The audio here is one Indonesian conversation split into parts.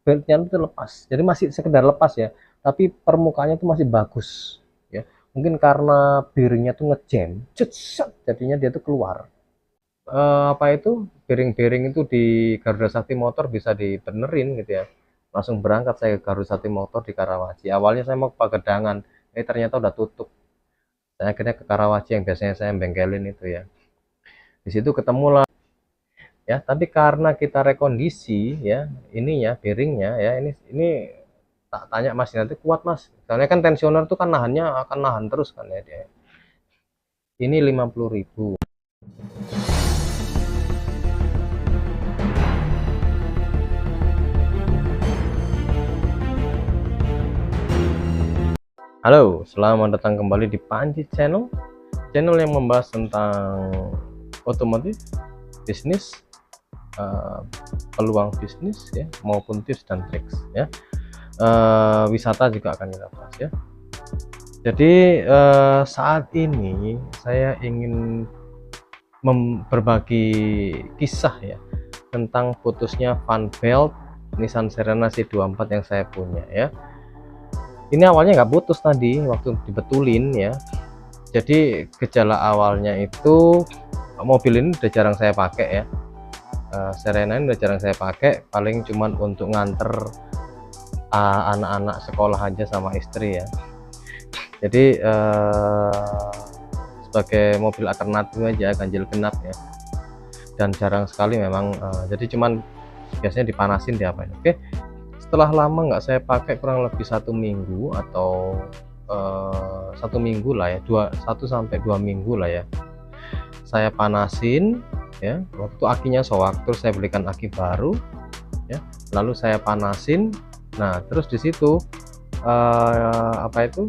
beltnya itu lepas, jadi masih sekedar lepas ya, tapi permukaannya itu masih bagus ya. Mungkin karena bearingnya tuh ngejam, jadinya dia tuh keluar. Apa itu, bearing-bearing itu di Garuda Sakti Motor bisa dibenerin gitu ya. Langsung berangkat saya ke Garuda Sakti Motor di Karawaci. Awalnya saya mau ke Pagedangan, ternyata udah tutup. Saya akhirnya ke Karawaci yang biasanya saya bengkelin itu ya. Di situ ketemulah ya, tapi karena kita rekondisi ya, ininya bearingnya ya, ini tak tanya Mas, nanti kuat Mas. Soalnya kan tensioner tuh kan nahannya akan nahan terus kan ya dia. Ini 50.000. Halo, selamat datang kembali di Panji Channel, channel yang membahas tentang otomotif, bisnis, peluang bisnis ya, maupun tips dan trik ya. Wisata juga akan kita bahas ya. Jadi saat ini saya ingin berbagi kisah ya tentang putusnya fan belt Nissan Serena C24 yang saya punya ya. Ini awalnya nggak putus tadi waktu dibetulin ya. Jadi gejala awalnya itu mobil ini udah jarang saya pakai ya. Serena ini udah jarang saya pakai, paling cuman untuk nganter anak-anak sekolah aja sama istri ya. Jadi sebagai mobil alternatif aja, ganjil genap ya, dan jarang sekali memang. Jadi cuman biasanya dipanasin diapain. Oke, setelah lama nggak saya pakai, kurang lebih 1 minggu atau 1 minggu lah ya, 1 sampai 2 minggu lah ya, saya panasin ya. Waktu akinya soak, terus saya belikan aki baru ya, lalu saya panasin. Nah terus di situ apa itu,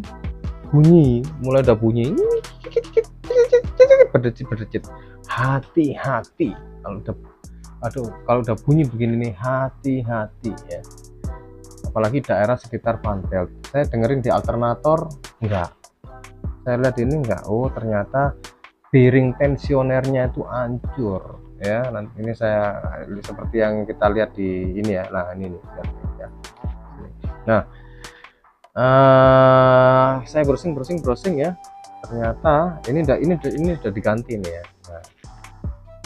mulai udah bunyi berdecit. Hati-hati kalau udah bunyi begini nih, hati-hati ya, apalagi daerah sekitar fan belt. Saya dengerin di alternator enggak, saya lihat ini enggak, oh ternyata bearing tensionernya itu hancur ya. Nanti ini saya seperti yang kita lihat di ini ya, nah ini nih ya. Nah saya browsing ya, ternyata ini udah diganti nih ya. Nah,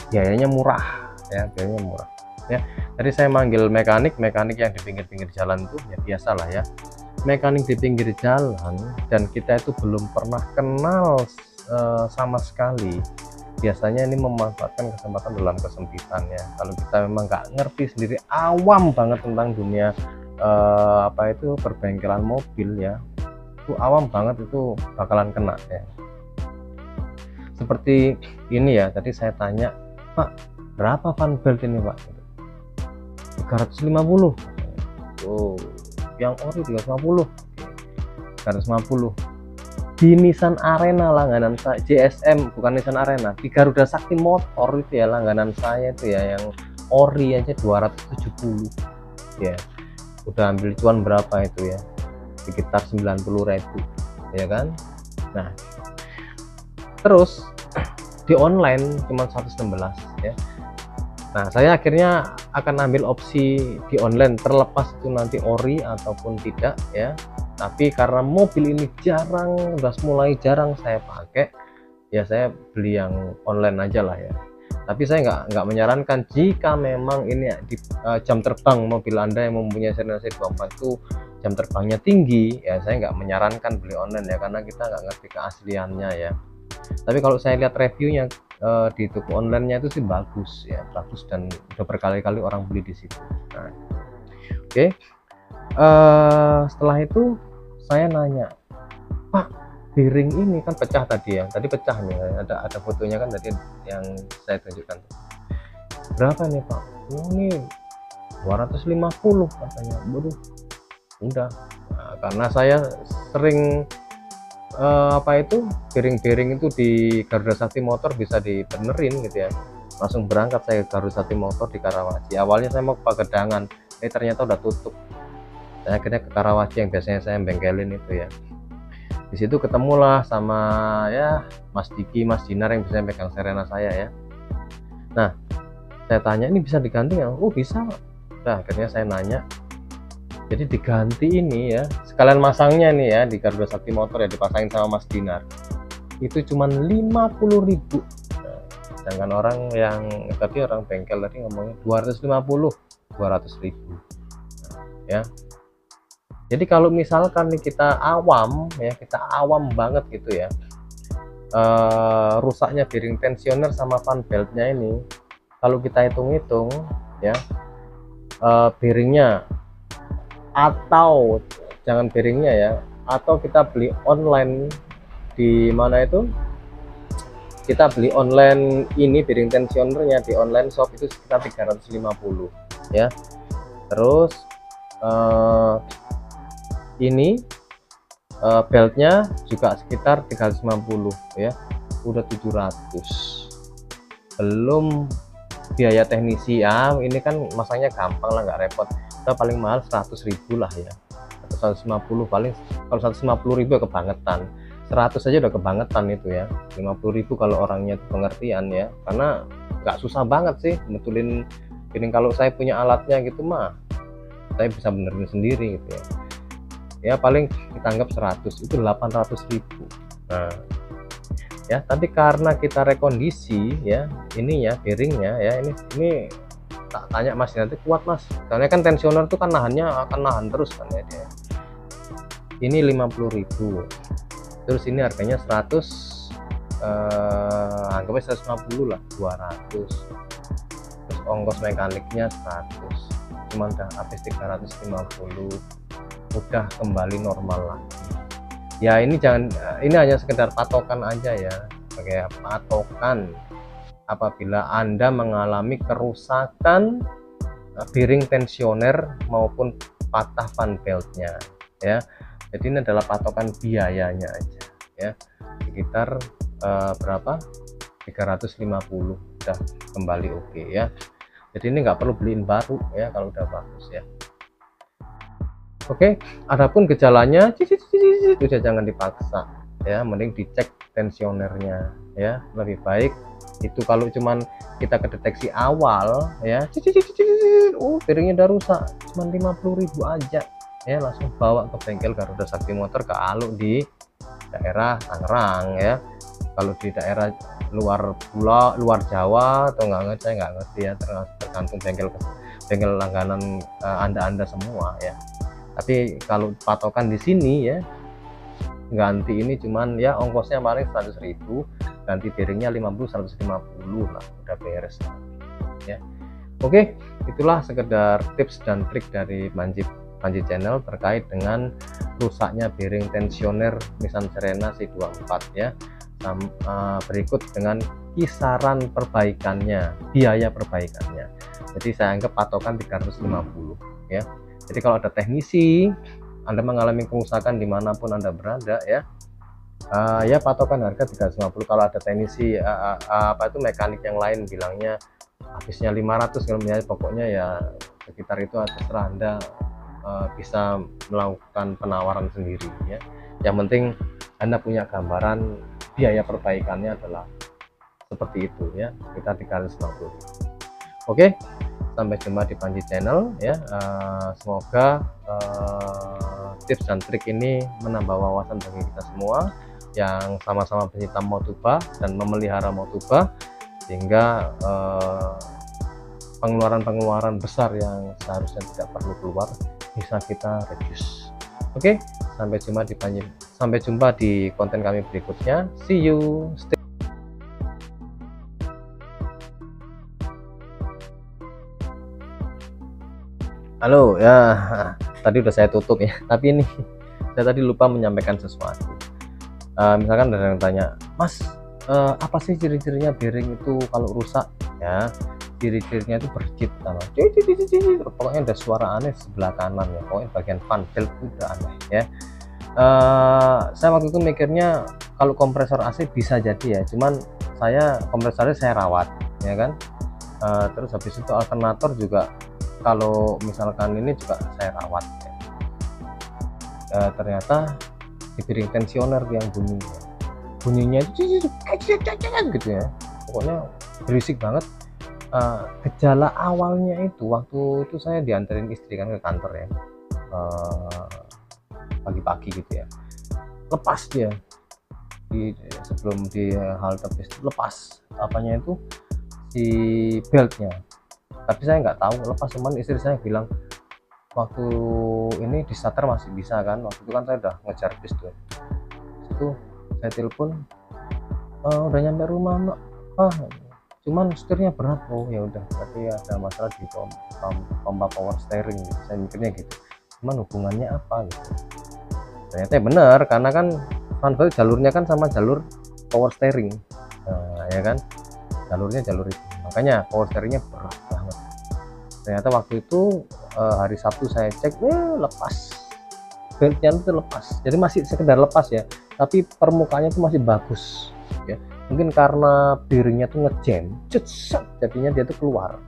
biayanya murah ya, ya. Jadi saya manggil mekanik yang di pinggir-pinggir jalan tuh ya, biasalah ya, mekanik di pinggir jalan, dan kita itu belum pernah kenal sama sekali. Biasanya ini memanfaatkan kesempatan dalam kesempitan ya. Kalau kita memang nggak ngerti sendiri, awam banget tentang dunia apa itu perbengkelan mobil ya, itu awam banget, itu bakalan kena ya. Seperti ini ya, tadi saya tanya, Pak berapa fan belt ini Pak? 350. Oh, yang ori 350. 350 di Nissan Arena langganan saya, JSM bukan Nissan Arena, di Garuda Sakti Motor itu ya, langganan saya itu ya, yang ori aja 270 ya. Udah ambil cuan berapa itu ya, sekitar 90.000 ya kan. Nah terus di online cuma 116 ya. Nah saya akhirnya akan ambil opsi di online, terlepas itu nanti ori ataupun tidak ya. Tapi karena mobil ini udah mulai jarang saya pakai ya, saya beli yang online aja lah ya. Tapi saya nggak menyarankan, jika memang ini di jam terbang mobil Anda yang mempunyai Serena C24 itu jam terbangnya tinggi ya, saya nggak menyarankan beli online ya, karena kita nggak ngerti keasliannya ya. Tapi kalau saya lihat reviewnya di toko online-nya itu sih bagus ya, bagus, dan udah berkali-kali orang beli di situ. Nah, oke. Setelah itu saya nanya, Pak bearing ini kan pecah tadi ya, tadi pecah nih, ada fotonya kan tadi yang saya tunjukkan. Berapa nih Pak? Oh, ini 250 katanya. Waduh, udah. Nah, karena saya sering apa itu, bearing itu di Garuda Sakti Motor bisa dibenerin gitu ya, langsung berangkat saya ke Garuda Sakti Motor di Karawaci. Awalnya saya mau ke Pagedangan, ternyata udah tutup. Saya akhirnya ke Karawaci yang biasanya saya bengkelin itu ya. Di situ ketemulah sama ya Mas Diki, Mas Dinar yang bisa pegang Serena saya ya. Nah saya tanya, ini bisa diganti nggak? Oh bisa Pak. Nah akhirnya saya nanya, Jadi diganti ini ya, sekalian masangnya nih ya di Garuda Sakti Motor ya, dipasangin sama Mas Dinar. Itu cuman 50.000. Nah, sedangkan orang yang tadi, orang bengkel tadi ngomongnya 250, 200.000. Ya. Jadi kalau misalkan nih kita awam ya, kita awam banget gitu ya, rusaknya bearing tensioner sama fan beltnya ini, kalau kita hitung-hitung ya, bearingnya, atau jangan bearingnya ya, atau kita beli online di mana itu, kita beli online ini bearing tensionernya di online shop itu sekitar 350 ya. Terus ini beltnya juga sekitar 350 ya, udah 700, belum biaya teknisi ya. Ini kan masanya gampang lah, nggak repot. Kita paling mahal 100.000 lah ya, atau 150 paling. Kalau 150.000 kebangetan, 100 aja udah kebangetan itu ya. 50.000 kalau orangnya pengertian ya, karena nggak susah banget sih betulin piring. Kalau saya punya alatnya gitu mah saya bisa benerin sendiri gitu ya. Ya paling kita anggap 100 itu 800.000. Nah ya, tapi karena kita rekondisi ya, ini ya bearingnya ya, ini tak tanya Mas nanti kuat Mas, soalnya kan tensioner itu kan nahannya akan nahan terus kan ya dia. Ini 50.000, terus ini harganya 100, anggapnya 150 lah, 200, terus ongkos mekaniknya 100, cuman udah habis 350, udah kembali normal lagi ya. Ini jangan, ini hanya sekedar patokan aja ya, sebagai patokan apabila Anda mengalami kerusakan bearing tensioner maupun patah fan beltnya ya. Jadi ini adalah patokan biayanya aja ya, sekitar berapa, 350 udah kembali oke ya. Jadi ini nggak perlu beliin baru ya kalau udah bagus ya. Oke, adapun gejalanya udah jangan dipaksa ya, mending dicek tensionernya ya. Lebih baik itu kalau cuman kita kedeteksi awal ya, bearingnya udah rusak, cuman 50.000 aja ya, langsung bawa ke bengkel Garuda Sakti Motor ke Aluk di daerah Tangerang ya. Kalau di daerah luar pulau, luar Jawa atau nggak, saya nggak ngerti ya, tergantung bengkel langganan anda semua ya. Tapi kalau patokan di sini ya, ganti ini cuman ya ongkosnya paling 100.000, ganti bearingnya 50-150 lah, udah beres ya. Oke, itulah sekedar tips dan trik dari Panji Channel terkait dengan rusaknya bearing tensioner Nissan Serena C24 ya. Berikut dengan kisaran perbaikannya, biaya perbaikannya. Jadi saya anggap patokan 350 ya. Jadi kalau ada teknisi, Anda mengalami kerusakan dimanapun Anda berada ya, ya patokan harga 350. Kalau ada teknisi apa itu mekanik yang lain bilangnya habisnya 500, kalau misalnya pokoknya ya sekitar itu, terserah Anda bisa melakukan penawaran sendiri ya. Yang penting Anda punya gambaran biaya perbaikannya adalah seperti itu ya, kita 350. Oke, sampai jumpa di Panji Channel ya. Semoga tips dan trik ini menambah wawasan bagi kita semua yang sama-sama pencinta Motuba dan memelihara Motuba, sehingga pengeluaran-pengeluaran besar yang seharusnya tidak perlu keluar bisa kita reduce. Oke, sampai jumpa di konten kami berikutnya. See you. Halo ya, tadi udah saya tutup ya, tapi ini saya tadi lupa menyampaikan sesuatu. Misalkan ada yang tanya, Mas, apa sih ciri-cirinya bearing itu kalau rusak ya? Ciri-cirinya itu berjit, pokoknya ada suara aneh sebelah kanan ya, pokoknya bagian fan belt itu udah aneh ya. Saya waktu itu mikirnya kalau kompresor AC bisa jadi ya, cuman kompresornya saya rawat ya kan. Terus habis itu alternator juga kalau misalkan ini juga saya rawat ya. Ternyata di bearing tensioner yang bunyinya itu gitu ya, pokoknya berisik banget. Gejala awalnya itu waktu itu saya dianterin istri kan ke kantor ya, pagi-pagi gitu ya, lepas dia sebelum di halte bis itu lepas apanya itu si beltnya, tapi saya nggak tahu lepas, cuman istri saya bilang waktu ini di starter masih bisa kan, waktu itu kan saya udah ngejar bis tuh. Itu saya telepon, udah nyampe rumah Mak, cuman setirnya berat. Oh ya udah, berarti ada masalah di pompa power steering gitu. Saya mikirnya gitu, cuman hubungannya apa gitu. Ternyata bener, karena kan Funbelt jalurnya kan sama jalur power steering, ya kan, jalurnya jalur itu, makanya power steeringnya berat banget. Ternyata waktu itu hari Sabtu saya cek, lepas beltnya itu lepas, jadi masih sekedar lepas ya, tapi permukaannya itu masih bagus ya. Mungkin karena bearingnya tuh ngejam, jadinya dia tuh keluar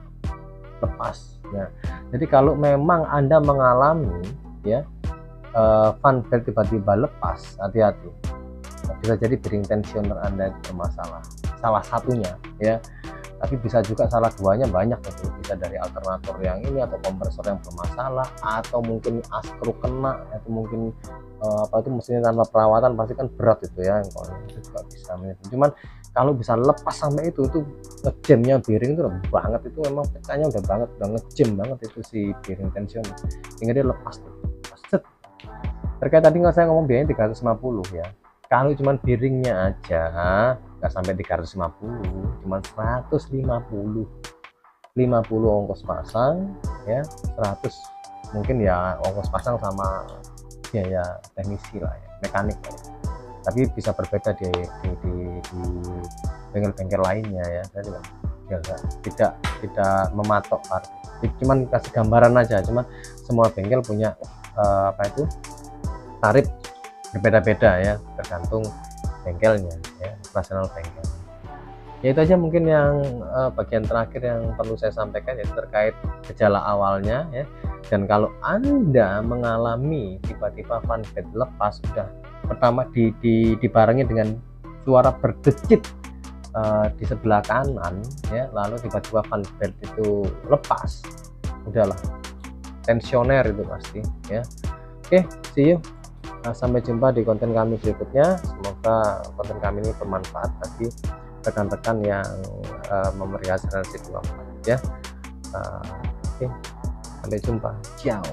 lepas. Nah, jadi kalau memang Anda mengalami ya fan belt tiba-tiba lepas, hati-hati, bisa jadi bearing tensioner Anda bermasalah, salah satunya ya, tapi bisa juga salah duanya, banyak itu, bisa dari alternator yang ini atau kompresor yang bermasalah, atau mungkin askru kena, atau mungkin apa itu mesinnya tanpa perawatan pasti kan berat itu ya, kalau itu juga bisa. Cuman kalau bisa lepas sampai itu ngejamnya bearing itu banget, itu memang pecahnya udah banget, udah ngejam banget itu si bearing tension, sehingga dia lepas tuh. Terkait tadi nggak saya ngomong biayanya 350 ya, kalau cuman bearingnya aja nggak sampai 350, cuman 150 ongkos pasang ya, 100 mungkin ya ongkos pasang sama biaya teknisi lah ya, mekanik lah ya. Tapi bisa berbeda di bengkel-bengkel lainnya ya, saya tidak mematok harga, cuman kasih gambaran aja. Cuman semua bengkel punya apa itu tarif berbeda-beda ya, tergantung bengkelnya ya, operasional bengkel. Ya itu aja mungkin yang bagian terakhir yang perlu saya sampaikan, yaitu terkait gejala awalnya ya. Dan kalau Anda mengalami tiba-tiba fan belt lepas, sudah pertama dibarengi dengan suara berdecit di sebelah kanan ya, lalu tiba-tiba fan belt itu lepas, udahlah tensioner itu pasti ya. Oke, see you. Sampai jumpa di konten kami berikutnya. Semoga konten kami ini bermanfaat bagi rekan-rekan yang memelihara asuransi 24 ya. Oke, sampai jumpa. Ciao.